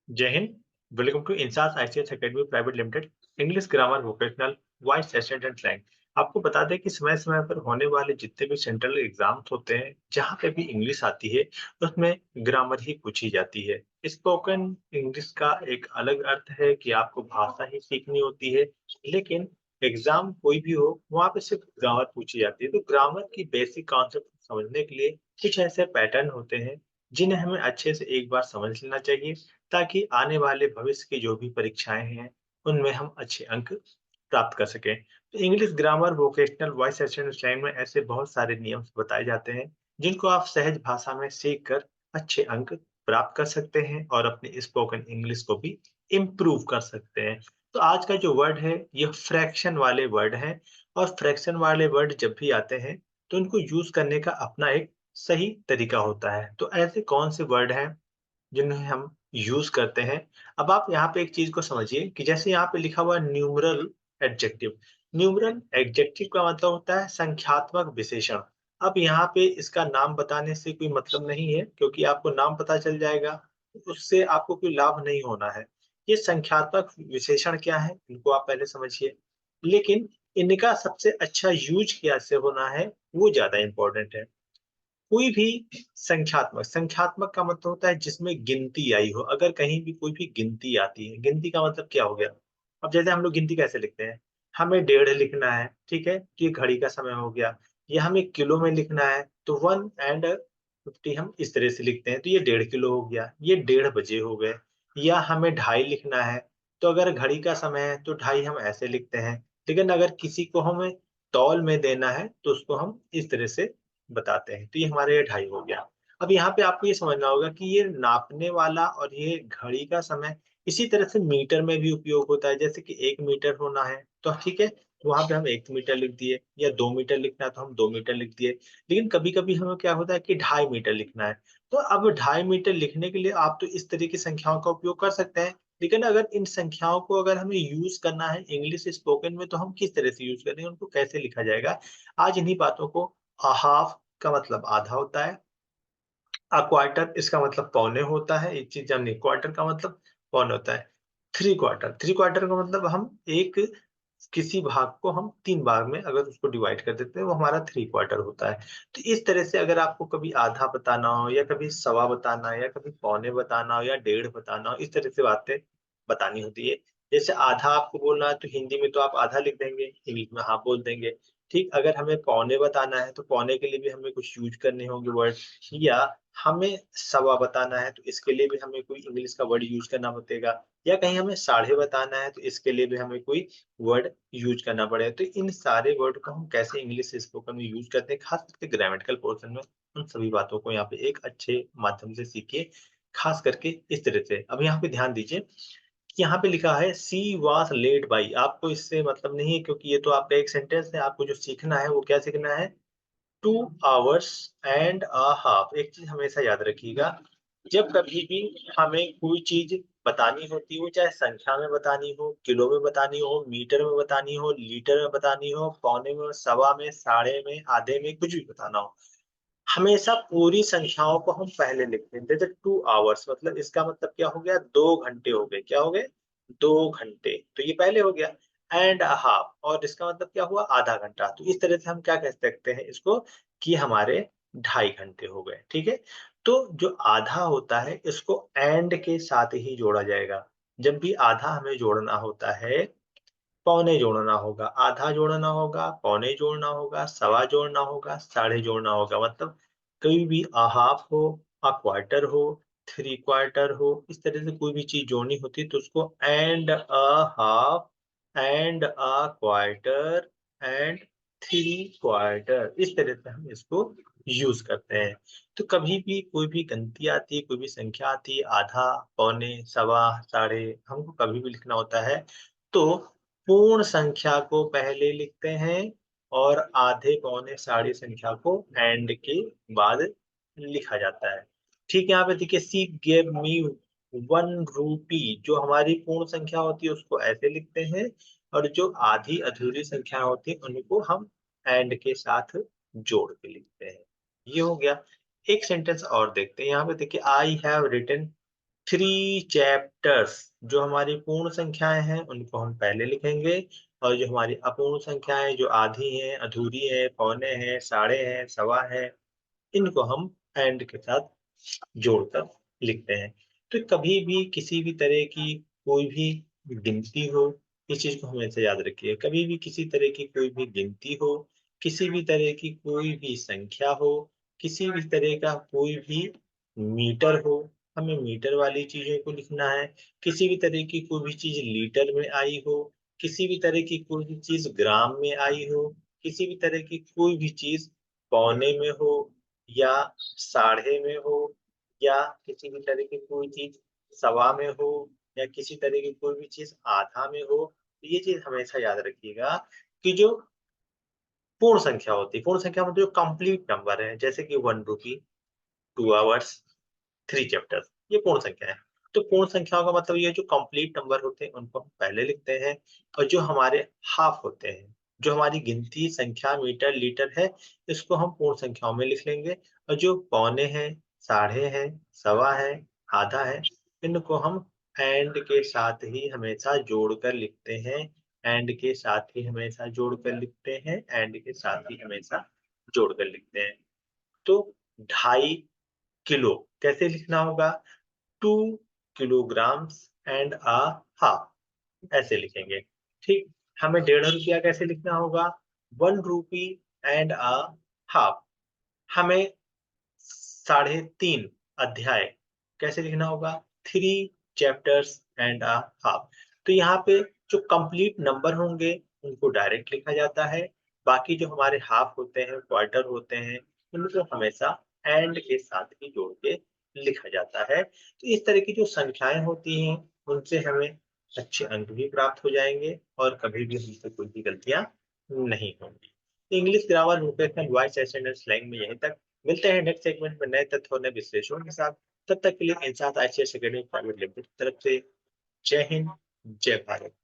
जय हिंद। Welcome to Insas ICS academy private limited English grammar vocational voice assistant rank. आपको बता दें कि समय समय पर होने वाले जितने भी सेंट्रल एग्जाम्स होते हैं जहाँ पे भी इंग्लिश आती है उसमें ग्रामर ही पूछी जाती है। स्पोकन इंग्लिश का एक अलग अर्थ है कि आपको भाषा ही सीखनी होती है, लेकिन एग्जाम कोई भी हो वहाँ पे सिर्फ ग्रामर पूछी जाती है। तो ग्रामर की बेसिक कॉन्सेप्ट समझने के लिए कुछ ऐसे पैटर्न होते हैं जिन्हें हमें अच्छे से एक बार समझ लेना चाहिए, ताकि आने वाले भविष्य की जो भी परीक्षाएं हैं उनमें हम अच्छे अंक प्राप्त कर सकें। तो English grammar vocational voice assistant style में ऐसे बहुत सारे नियम बताए जाते हैं जिनको आप सहज भाषा में सीख कर अच्छे अंक प्राप्त कर सकते हैं और अपने स्पोकन इंग्लिश को भी इम्प्रूव कर सकते हैं। तो आज का जो वर्ड है ये फ्रैक्शन वाले वर्ड हैं, और फ्रैक्शन वाले वर्ड जब भी आते हैं तो उनको यूज करने का अपना एक सही तरीका होता है। तो ऐसे कौन से वर्ड हैं जिन्हें हम यूज करते हैं? अब आप यहाँ पे एक चीज को समझिए कि जैसे यहाँ पे लिखा हुआ न्यूमरल एडजेक्टिव। न्यूमरल एडजेक्टिव का मतलब होता है संख्यात्मक विशेषण। अब यहाँ पे इसका नाम बताने से कोई मतलब नहीं है, क्योंकि आपको नाम पता चल जाएगा, उससे आपको कोई लाभ नहीं होना है। ये संख्यात्मक विशेषण क्या है इनको आप पहले समझिए, लेकिन इनका सबसे अच्छा यूज कैसे होना है वो ज्यादा इंपॉर्टेंट है। कोई भी संख्यात्मक संख्यात्मक का मतलब होता है जिसमें गिनती आई हो। अगर कहीं भी कोई भी गिनती आती है, गिनती का मतलब क्या हो गया? अब जैसे हम लोग गिनती कैसे लिखते हैं, हमें डेढ़ लिखना है, ठीक है, कि ये घड़ी का समय हो गया, या हमें किलो में लिखना है तो 1 and 50 हम इस तरह से लिखते हैं, तो ये 1.5 किलो हो गया, ये 1:30 बजे हो गए। या हमें ढाई लिखना है, तो अगर घड़ी का समय है तो ढाई हम ऐसे लिखते हैं, लेकिन अगर किसी को हमें तौल में देना है तो उसको हम इस तरह से बताते हैं। तो ये हमारे ये ढाई हो गया। अब यहाँ पे आपको ये समझना होगा कि ये नापने वाला और ये घड़ी का समय इसी तरह से मीटर में भी उपयोग होता है। जैसे कि 1 मीटर होना है तो ठीक है, तो वहाँ पे हम 1 मीटर लिख दिए, या 2 मीटर लिखना है तो हम 2 मीटर लिख दिए। लेकिन कभी-कभी हमें क्या होता है कि 2.5 मीटर लिखना है। तो अब 2.5 मीटर लिखने के लिए आप तो इस तरह की संख्याओं का उपयोग कर सकते हैं। लेकिन अगर इन संख्याओं को अगर हमें यूज़ करना है इंग्लिश स्पोकन में, तो हम किस तरह से यूज़ करेंगे, उनको कैसे लिखा जाएगा? आज इन्हीं बातों को हाफ का मतलब आधा होता है। क्वार्टर इसका मतलब पौने होता है। एक चीज़ जानिए, क्वार्टर का मतलब पौने होता है। थ्री क्वार्टर का मतलब हम एक किसी भाग को हम 3 भाग में अगर उसको डिवाइड कर देते हैं, वो हमारा थ्री क्वार्टर होता है। तो इस तरह से अगर आपको कभी आधा बताना हो, या कभी सवा बताना है, या कभी पौने बताना हो, या डेढ़ बताना हो, इस तरह से बातें बतानी होती है। जैसे आधा आपको बोलना है तो हिंदी में तो आप आधा लिख देंगे, इंग्लिश में हाफ बोल देंगे। ठीक, अगर हमें पौने बताना है तो पौने के लिए भी हमें कुछ यूज़ करने होंगे वर्ड, या हमें सवा बताना है तो इसके लिए भी हमें कोई इंग्लिश का वर्ड यूज़ करना पड़ेगा, या कहीं हमें साढ़े बताना है तो इसके लिए भी हमें कोई वर्ड यूज़ करना पड़ेगा। तो इन सारे वर्ड को हम कैसे इंग्लिश स्पोकन में यूज़ करते हैं, खास करके ग्रामेटिकल पोर्शन में, उन सभी बातों को यहाँ पे एक अच्छे माध्यम से सीखिए, खास करके इस तरह से। अब यहाँ पे ध्यान दीजिए कि यहाँ पे लिखा है शी वाज़ लेट बाय। आपको इससे मतलब नहीं है, क्योंकि ये तो आपका एक सेंटेंस है। आपको जो सीखना है वो क्या सीखना है? 2 आवर्स एंड अ हाफ। एक चीज़ हमेशा याद रखिएगा, जब कभी भी हमें कोई चीज़ बतानी होती है, वो चाहे संख्या में बतानी हो, किलो में बतानी हो, मीटर में बतानी हो, लीटर में बतानी हो, पौने में, सवा में, साढ़े में, आधे में, कुछ भी बताना हो, हमेशा पूरी संख्याओं को हम पहले लिखते हैं। जैसे 2 आवर्स मतलब इसका मतलब क्या हो गया? 2 घंटे हो गए। क्या हो गए? 2 घंटे। तो ये पहले हो गया। एंड अ हाफ, और इसका मतलब क्या हुआ? आधा घंटा। तो इस तरह से हम क्या कह सकते हैं इसको, कि हमारे 2.5 घंटे हो गए। ठीक है? तो जो आधा होता है इसको एंड के साथ ही जोड़ा जाएगा। जब भी आधा हमें जोड़ना होता है, पौने जोड़ना होगा, आधा जोड़ना होगा, पौने जोड़ना होगा, सवा जोड़ना होगा, साढ़े जोड़ना होगा। मतलब कोई भी हाफ हो, क्वार्टर हो, थ्री क्वार्टर हो, इस तरह से कोई भी चीज़ जोड़नी होती है तो उसको and half, and quarter, and three quarter, इस तरह से हम इसको यूज़ करते हैं। तो कभी भी कोई भी गिनती आती है, कोई भी संख्या आती है, आधा, पौने, सवा, साढ़े, हमको कभी भी लिखना होता है तो पूर्ण संख्या को पहले लिखते हैं, और आधे, पौने, साढ़े संख्या को एंड के बाद लिखा जाता है। ठीक है, यहाँ पे देखिए शी गेव मी 1 रूपी। जो हमारी पूर्ण संख्या होती है उसको ऐसे लिखते हैं, और जो आधी अधूरी संख्या होती है उनको हम एंड के साथ जोड़ के लिखते हैं। ये हो गया। एक सेंटेंस और देखते हैं, यहाँ पे देखिए आई हैव रिटन 3 चैप्टर्स। जो हमारी पूर्ण संख्याएँ हैं, उनको हम पहले लिखेंगे और जो हमारी अपूर्ण संख्याएँ जो आधी हैं, अधूरी हैं, पौने हैं, साढ़े हैं, सवा है, इनको हम एंड के साथ जोड़कर लिखते हैं। तो कभी भी किसी भी तरह की कोई भी गिनती हो, इस चीज़ को हमेशा याद रखिए। कभी भी किसी तरह की कोई भी गिनती हो, किसी भी तरह की कोई भी संख्या हो, किसी भी तरह का कोई भी मीटर हो, हमें मीटर वाली चीज़ों को लिखना है। किसी भी तरह की कोई भी चीज़ लीटर में आई हो, किसी भी तरह की कोई भी चीज़ ग्राम में आई हो, किसी भी तरह की कोई भी चीज़ पौने में हो या साढ़े में हो या किसी भी तरह की कोई चीज़ सवा में हो या किसी तरह की कोई भी चीज़ आधा में हो, तो ये चीज़ हमेशा याद रखिएगा कि जो पूर्ण संख्या होती है, पूर्ण संख्या मतलब जो कंप्लीट नंबर है, जैसे कि 1 रूपी, 2 आवर्स, 3 चैप्टर्स, ये पूर्ण संख्या है। तो पूर्ण संख्याओं का मतलब ये है जो कंप्लीट नंबर होते हैं, उनको हम पहले लिखते हैं और जो हमारे हाफ होते हैं, जो हमारी गिनती संख्या मीटर, लीटर है, इसको हम पूर्ण संख्याओं में लिख लेंगे और जो पौने हैं, साढ़े हैं, सवा है, आधा है, इनको हम एंड के साथ ही हमेशा जोड़कर लिखते हैं, एंड के साथ ही हमेशा जोड़कर लिखते हैं, एंड के साथ ही हमेशा जोड़कर लिखते हैं। तो 2.5 किलो कैसे लिखना होगा? 2 kilograms and a half ऐसे लिखेंगे, ठीक? हमें ₹1.5 कैसे लिखना होगा? 1 rupee and a half। हमें 3.5 अध्याय कैसे लिखना होगा? 3 chapters and a half। तो यहाँ पे जो कंप्लीट नंबर होंगे, उनको डायरेक्ट लिखा जाता है। बाकी जो हमारे हाफ होते हैं, क्वार्टर होते हैं, उनको हमेशा एंड के साथ ही जोड़ के लिखा जाता है। तो इस तरह की जो संख्याएँ होती हैं, उनसे हमें अच्छे अंक भी प्राप्त हो जाएँगे और कभी भी हमसे कोई भी गलतियाँ नहीं होंगी। English grammar, vocational, voice accent and slang में यहीं तक। मिलते हैं नेक्स्ट सेगमेंट में नए तथ्य और नए विश्लेषणों के साथ। तब तक के लिए इंसात आईसीएस एकेडमी प्राइवेट लिमिटेड की तरफ से जय हिंद, जय भारत।